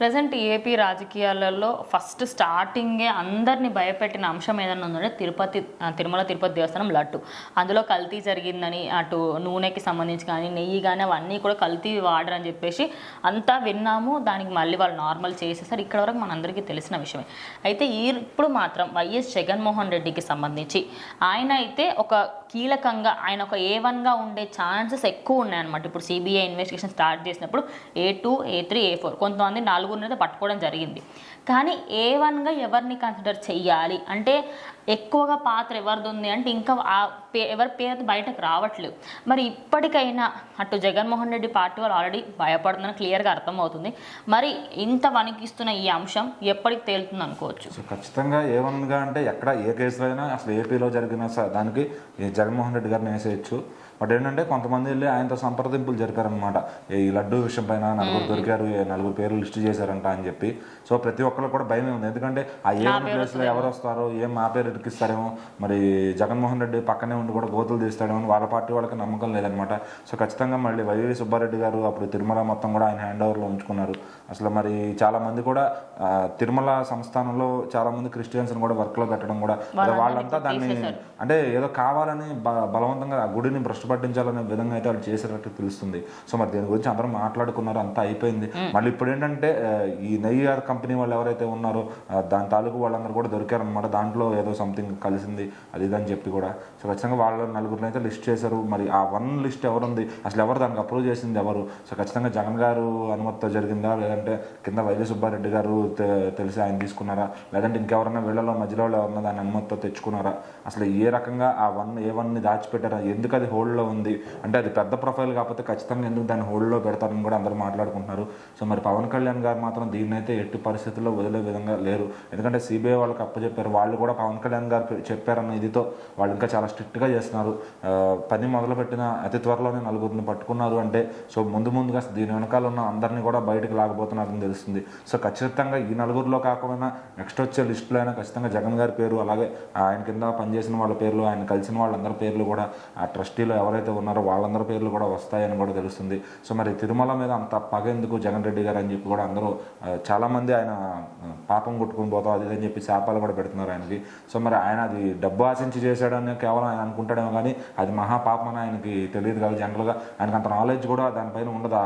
Present AP రాజకీయాలలో first స్టార్టింగే అందరిని భయపెట్టిన అంశం ఏదైనా ఉందంటే తిరుమల తిరుపతి దేవస్థానం లడ్డు. అందులో కల్తీ జరిగిందని, అటు నూనెకి సంబంధించి కానీ, నెయ్యి కానీ అవన్నీ కూడా కల్తీ వాడరని చెప్పేసి అంతా విన్నాము. దానికి మళ్ళీ వాళ్ళు నార్మల్ చేసేసారు. ఇక్కడ వరకు మనందరికీ తెలిసిన విషయమే. అయితే ఇప్పుడు మాత్రం వైఎస్ జగన్మోహన్ రెడ్డికి సంబంధించి ఆయన అయితే ఒక కీలకంగా ఆయన ఒక A1గా ఉండే ఛాన్సెస్ ఎక్కువ ఉన్నాయన్నమాట. ఇప్పుడు సిబిఐ ఇన్వెస్టిగేషన్ స్టార్ట్ చేసినప్పుడు A2, A3, A4 కొంతమంది 4 పట్టుకోవడం జరిగింది. కానీ A1గా ఎవరిని కన్సిడర్ చెయ్యాలి అంటే ఎక్కువగా పాత్ర ఎవరిది ఉంది అంటే ఇంకా ఎవరి పేరు బయటకు రావట్లేదు. మరి ఇప్పటికైనా అటు జగన్మోహన్ రెడ్డి పార్టీ వాళ్ళు ఆల్రెడీ భయపడుతుందని క్లియర్గా అర్థమవుతుంది. మరి ఇంత వణికిస్తున్న ఈ అంశం ఎప్పటికి తేలుతుంది అనుకోవచ్చు? సో ఖచ్చితంగా A1గా అంటే ఎక్కడ ఏ కేసులో అయినా అసలు ఏపీలో జరిగిన దానికి జగన్మోహన్ రెడ్డి గారిని వేసేయచ్చు. బట్ ఏంటంటే కొంతమంది వెళ్ళి ఆయనతో సంప్రదింపులు జరిపారనమాట. ఈ లడ్డు విషయం పైన 4 దొరికారు, 4 పేర్లు లిస్ట్ చేశారంట అని చెప్పి. సో ప్రతి ఒక్కరు కూడా భయమే ఉంది. ఎందుకంటే ఆ A1 ప్లేస్లో ఎవరు వస్తారో, ఏం మా పేరు ఇరికిస్తారేమో, మరి జగన్మోహన్ రెడ్డి పక్కనే ఉండి కూడా గోతులు తీస్తాడేమో అని వాళ్ళ పార్టీ వాళ్ళకి నమ్మకం లేదనమాట. సో ఖచ్చితంగా మళ్ళీ వైవి సుబ్బారెడ్డి గారు అప్పుడు తిరుమల మొత్తం కూడా ఆయన హ్యాండ్ ఓవర్లో ఉంచుకున్నారు. అసలు మరి చాలా మంది కూడా తిరుమల సంస్థానంలో చాలా మంది క్రిస్టియన్స్ని కూడా వర్క్లో పెట్టడం కూడా వాళ్ళంతా దాన్ని అంటే ఏదో కావాలని బలవంతంగా ఆ గుడిని భ్రష్టు పట్టించాలనే విధంగా అయితే వాళ్ళు చేసేటట్టు తెలుస్తుంది. సో మరి దీని గురించి అందరూ మాట్లాడుకున్నారు, అంతా అయిపోయింది. మళ్ళీ ఇప్పుడు ఏంటంటే ఈ నెయ్యి కంపెనీ వాళ్ళు ఎవరైతే ఉన్నారో దాని తాలూకు వాళ్ళందరూ కూడా దొరికారనమాట. దాంట్లో ఏదో సంథింగ్ కలిసింది అది ఇదని చెప్పి కూడా. సో ఖచ్చితంగా వాళ్ళ 4 అయితే లిస్ట్ చేశారు. మరి ఆ 1 లిస్ట్ ఎవరుంది, అసలు ఎవరు దానికి అప్రూవ్ చేసింది ఎవరు? సో ఖచ్చితంగా జగన్ గారు అనుమతితో జరిగిందా, లేదంటే కింద వైవి సుబ్బారెడ్డి గారు తెలిసి ఆయన తీసుకున్నారా, లేదంటే ఇంకెవరన్నా వీళ్ళలో మధ్యలో ఎవరన్నా దాని అనుమతితో తెచ్చుకున్నారా, అసలు ఏ రకంగా ఆ A1ని దాచిపెట్టారా, ఎందుకు అది హోల్డ్లో ఉంది అంటే అది పెద్ద ప్రొఫైల్ కాకపోతే ఖచ్చితంగా ఎందుకు దాన్ని హోల్డ్లో పెడతారని కూడా అందరూ మాట్లాడుకుంటున్నారు. సో మరి పవన్ కళ్యాణ్ గారు మాత్రం దీన్ని అయితే ఎట్టి పరిస్థితుల్లో వదిలే విధంగా లేరు. ఎందుకంటే సిబిఐ వాళ్ళకి అప్పచెప్పారు, వాళ్ళు కూడా పవన్ కళ్యాణ్ గారు చెప్పారన్న ఇదితో వాళ్ళు ఇంకా చాలా స్ట్రిక్ట్గా చేస్తున్నారు. పని మొదలుపెట్టిన అతి త్వరలోనే 4 పట్టుకున్నారు అంటే సో ముందుగా దీని వెనకాల ఉన్న అందరినీ కూడా బయటకు లాగబోతున్నారని తెలుస్తుంది. సో ఖచ్చితంగా ఈ 4లో కాకపోయినా నెక్స్ట్ వచ్చే లిస్టులో అయినా ఖచ్చితంగా జగన్ గారి పేరు, అలాగే ఆయన కింద పనిచేసిన వాళ్ళ పేర్లు, ఆయన కలిసిన వాళ్ళందరి పేర్లు కూడా ఆ ట్రస్టీలో ఎవరైతే ఉన్నారో వాళ్ళందరి పేర్లు కూడా వస్తాయని కూడా తెలుస్తుంది. సో మరి తిరుమల మీద అంత పగ ఎందుకు జగన్ రెడ్డి గారు అని చెప్పి కూడా అందరూ చాలామంది ఆయన పాపం కొట్టుకుని పోతాం అది అని చెప్పి శాపాలు కూడా పెడుతున్నారు ఆయనకి. సో మరి ఆయన అది డబ్బు ఆశించి చేశాడని కేవలం ఆయన అనుకుంటాడేమో కానీ అది మహాపాపం అని ఆయనకి తెలియదు కదా. జనరల్గా ఆయనకు అంత నాలెడ్జ్ కూడా దానిపైన ఉండదు.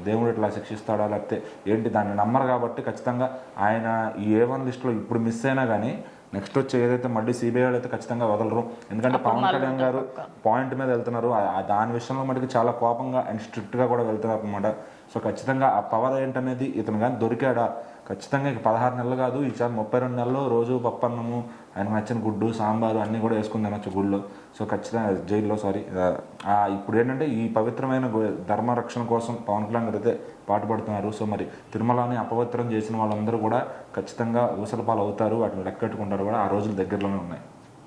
దేవుడు ఇట్లా శిక్షిస్తాడా లేకపోతే ఏంటి దాన్ని నమ్మరు కాబట్టి ఖచ్చితంగా ఆయన ఈ A1 లిస్టులో ఇప్పుడు మిస్ అయినా కానీ నెక్స్ట్ వచ్చి ఏదైతే మళ్ళీ సిబిఐ అయితే ఖచ్చితంగా వదలరు. ఎందుకంటే పవన్ కళ్యాణ్ గారు పాయింట్ మీద వెళ్తున్నారు. దాని విషయంలో మటుకు చాలా కోపంగా అండ్ స్ట్రిక్ట్గా కూడా వెళ్తున్నారు అనమాట. సో ఖచ్చితంగా ఆ పవర్ ఏంటనేది ఇతను కానీ దొరికాడా ఖచ్చితంగా ఇక 16 నెలలు కాదు, ఈసారి 32 నెలలు రోజు పప్పన్నము, ఆయనకు నచ్చిన గుడ్డు సాంబారు అన్నీ కూడా వేసుకుని తినొచ్చు గుళ్ళో. సో ఖచ్చితంగా జైల్లో ఇప్పుడు ఏంటంటే ఈ పవిత్రమైన ధర్మరక్షణ కోసం పవన్ కళ్యాణ్ గారు అయితే పాటుపడుతున్నారు. సో మరి తిరుమలని అపవిత్రం చేసిన వాళ్ళందరూ కూడా ఖచ్చితంగా ఊసలపాలు అవుతారు, వాటిని లెక్కెట్టుకుంటారు కూడా. ఆ రోజులు దగ్గరలోనే ఉన్నాయి.